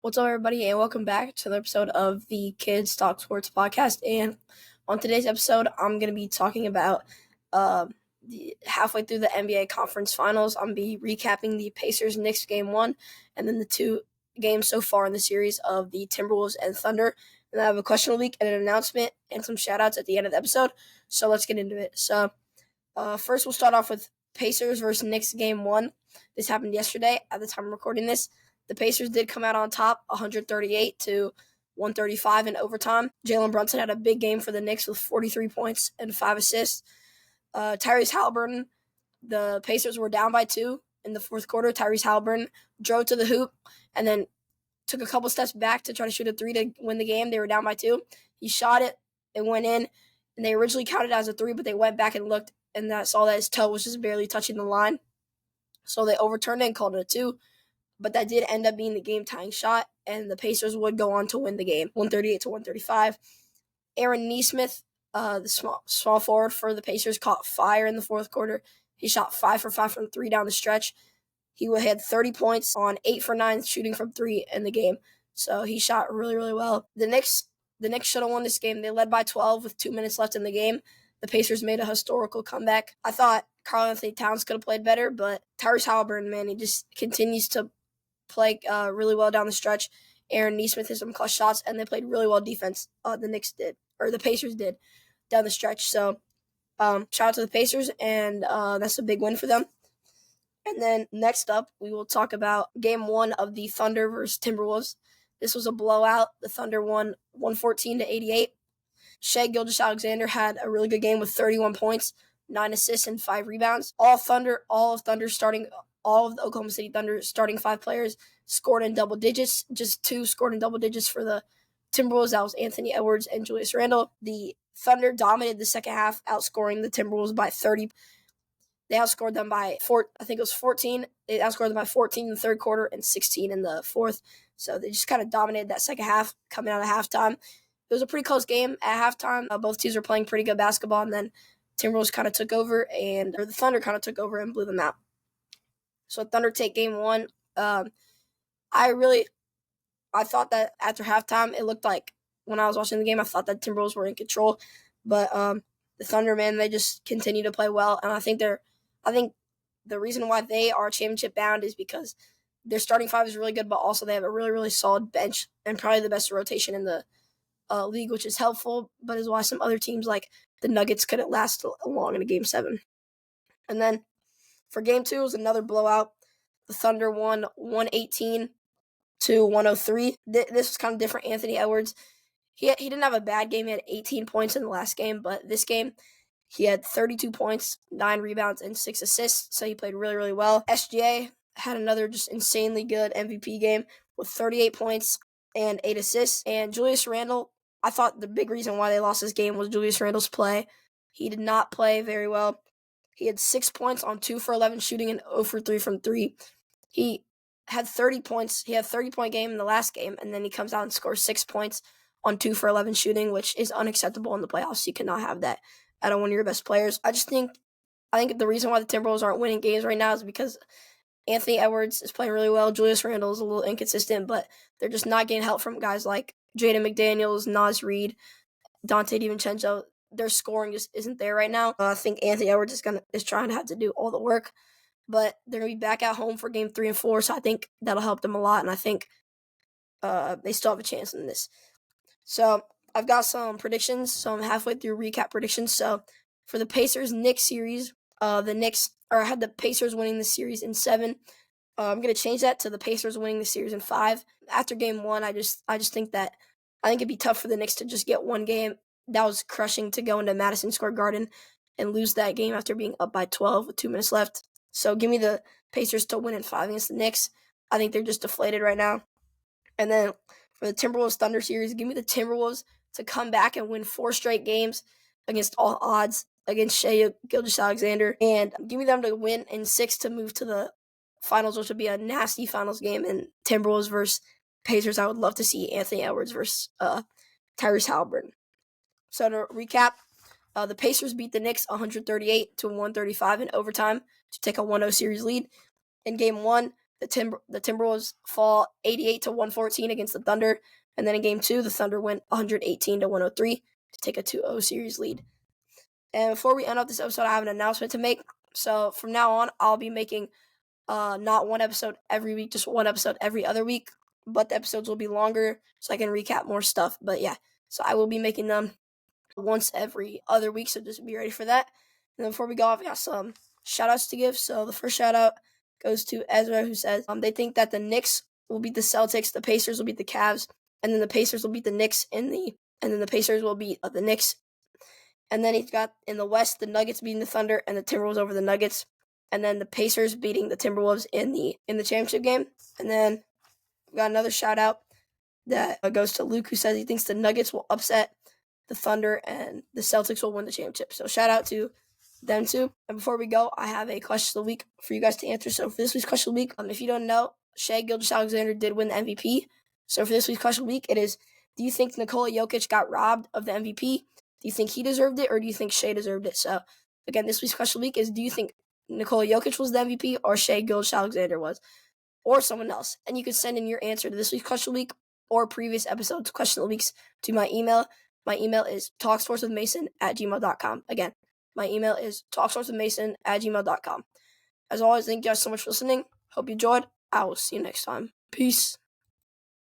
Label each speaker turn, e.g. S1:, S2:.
S1: What's up, everybody, and welcome back to the episode of the Kids Talk Sports podcast. And on today's episode, I'm going to be talking about halfway through the NBA Conference Finals. I'm going to be recapping the Pacers-Knicks Game 1, and then the two games so far in the series of the Timberwolves and Thunder. And I have a question of the week and an announcement and some shout-outs at the end of the episode. So let's get into it. So first, we'll start off with Pacers versus Knicks Game 1. This happened yesterday at the time of recording this. The Pacers did come out on top, 138 to 135 in overtime. Jalen Brunson had a big game for the Knicks with 43 points and 5 assists. Tyrese Halliburton, the Pacers were down by 2 in the fourth quarter. Tyrese Halliburton drove to the hoop and then took a couple steps back to try to shoot a 3 to win the game. They were down by 2. He shot it. It went in, and they originally counted it as a 3, but they went back and looked and saw that his toe was just barely touching the line. So they overturned it and called it a 2. But that did end up being the game-tying shot, and the Pacers would go on to win the game, 138 to 135. Aaron Nesmith, the small forward for the Pacers, caught fire in the fourth quarter. He shot 5 for 5 from 3 down the stretch. He had 30 points on 8 for 9 shooting from 3 in the game. So he shot really, really well. The Knicks should have won this game. They led by 12 with 2 minutes left in the game. The Pacers made a historical comeback. I thought Karl-Anthony Towns could have played better, but Tyrese Halliburton, man, he just continues to play really well down the stretch. Aaron Nesmith hit some clutch shots, and they played really well defense. The Pacers did down the stretch. So shout out to the Pacers, and that's a big win for them. And then next up, we will talk about Game 1 of the Thunder versus Timberwolves. This was a blowout. The Thunder won 114 to 88. Shai Gilgeous-Alexander had a really good game with 31 points, 9 assists, and 5 rebounds. All of the Oklahoma City Thunder starting 5 players scored in double digits. Just 2 scored in double digits for the Timberwolves. That was Anthony Edwards and Julius Randle. The Thunder dominated the second half, outscoring the Timberwolves by 30. They outscored them by 14. They outscored them by 14 in the third quarter and 16 in the fourth. So they just kind of dominated that second half coming out of halftime. It was a pretty close game at halftime. Both teams were playing pretty good basketball, and then the Thunder kind of took over and blew them out. So Thunder take Game 1. I thought that after halftime, it looked like when I was watching the game, I thought that Timberwolves were in control. But the Thunder, man, they just continue to play well, and I think the reason why they are championship bound is because their starting 5 is really good, but also they have a really, really solid bench and probably the best rotation in the league, which is helpful, but is why some other teams like the Nuggets couldn't last long in a Game 7. And then for Game 2, it was another blowout. The Thunder won 118 to 103. This was kind of different. Anthony Edwards, he didn't have a bad game. He had 18 points in the last game, but this game he had 32 points, 9 rebounds, and 6 assists, so he played really, really well. SGA had another just insanely good MVP game with 38 points and 8 assists. And Julius Randle, I thought the big reason why they lost this game was Julius Randle's play. He did not play very well. He had 6 points on 2 for 11 shooting and 0 for 3 from 3. He had 30 points. He had a 30-point game in the last game, and then he comes out and scores 6 points on 2 for 11 shooting, which is unacceptable in the playoffs. You cannot have that out of one of your best players. I think the reason why the Timberwolves aren't winning games right now is because Anthony Edwards is playing really well. Julius Randle is a little inconsistent, but they're just not getting help from guys like Jaden McDaniels, Naz Reid, Dante DiVincenzo. Their scoring just isn't there right now. I think Anthony Edwards is trying to have to do all the work, but they're going to be back at home for Game 3 and 4, so I think that'll help them a lot, and I think they still have a chance in this. So I've got some predictions, so I'm halfway through recap predictions. So for the Pacers-Knicks series, I had the Pacers winning the series in 7. I'm going to change that to the Pacers winning the series in 5. After Game 1, I just think it'd be tough for the Knicks to just get one game. That was crushing to go into Madison Square Garden and lose that game after being up by 12 with 2 minutes left. So give me the Pacers to win in 5 against the Knicks. I think they're just deflated right now. And then for the Timberwolves-Thunder series, give me the Timberwolves to come back and win 4 straight games against all odds against Shai Gilgeous-Alexander. And give me them to win in 6 to move to the finals, which would be a nasty finals game. And Timberwolves versus Pacers, I would love to see Anthony Edwards versus Tyrese Halliburton. So to recap, the Pacers beat the Knicks 138 to 135 in overtime to take a 1-0 series lead. In Game 1, the Timberwolves fall 88-114 against the Thunder. And then in Game 2, the Thunder went 118-103 to take a 2-0 series lead. And before we end up this episode, I have an announcement to make. So from now on, I'll be making not one episode every week, just one episode every other week. But the episodes will be longer so I can recap more stuff. But yeah, so I will be making them once every other week, so just be ready for that. And then before we go off, I got some shout-outs to give. So the first shout-out goes to Ezra, who says they think that the Knicks will beat the Celtics, the Pacers will beat the Cavs, and then the Pacers will beat the Knicks and then the Pacers will beat the Knicks. And then he's got in the West, the Nuggets beating the Thunder and the Timberwolves over the Nuggets. And then the Pacers beating the Timberwolves in the championship game. And then we got another shout-out that goes to Luke, who says he thinks the Nuggets will upset the Thunder and the Celtics will win the championship. So shout out to them too. And before we go, I have a question of the week for you guys to answer. So for this week's question of the week, if you don't know, Shai Gilgeous-Alexander did win the MVP. So for this week's question of the week, it is, do you think Nikola Jokic got robbed of the MVP? Do you think he deserved it, or do you think Shai deserved it? So again, this week's question of the week is, do you think Nikola Jokic was the MVP, or Shai Gilgeous-Alexander was, or someone else? And you can send in your answer to this week's question of the week or previous episodes question of the weeks to my email. My email is talksportswithmason@gmail.com. Again, my email is talksportswithmason@gmail.com. As always, thank you guys so much for listening. Hope you enjoyed. I will see you next time. Peace.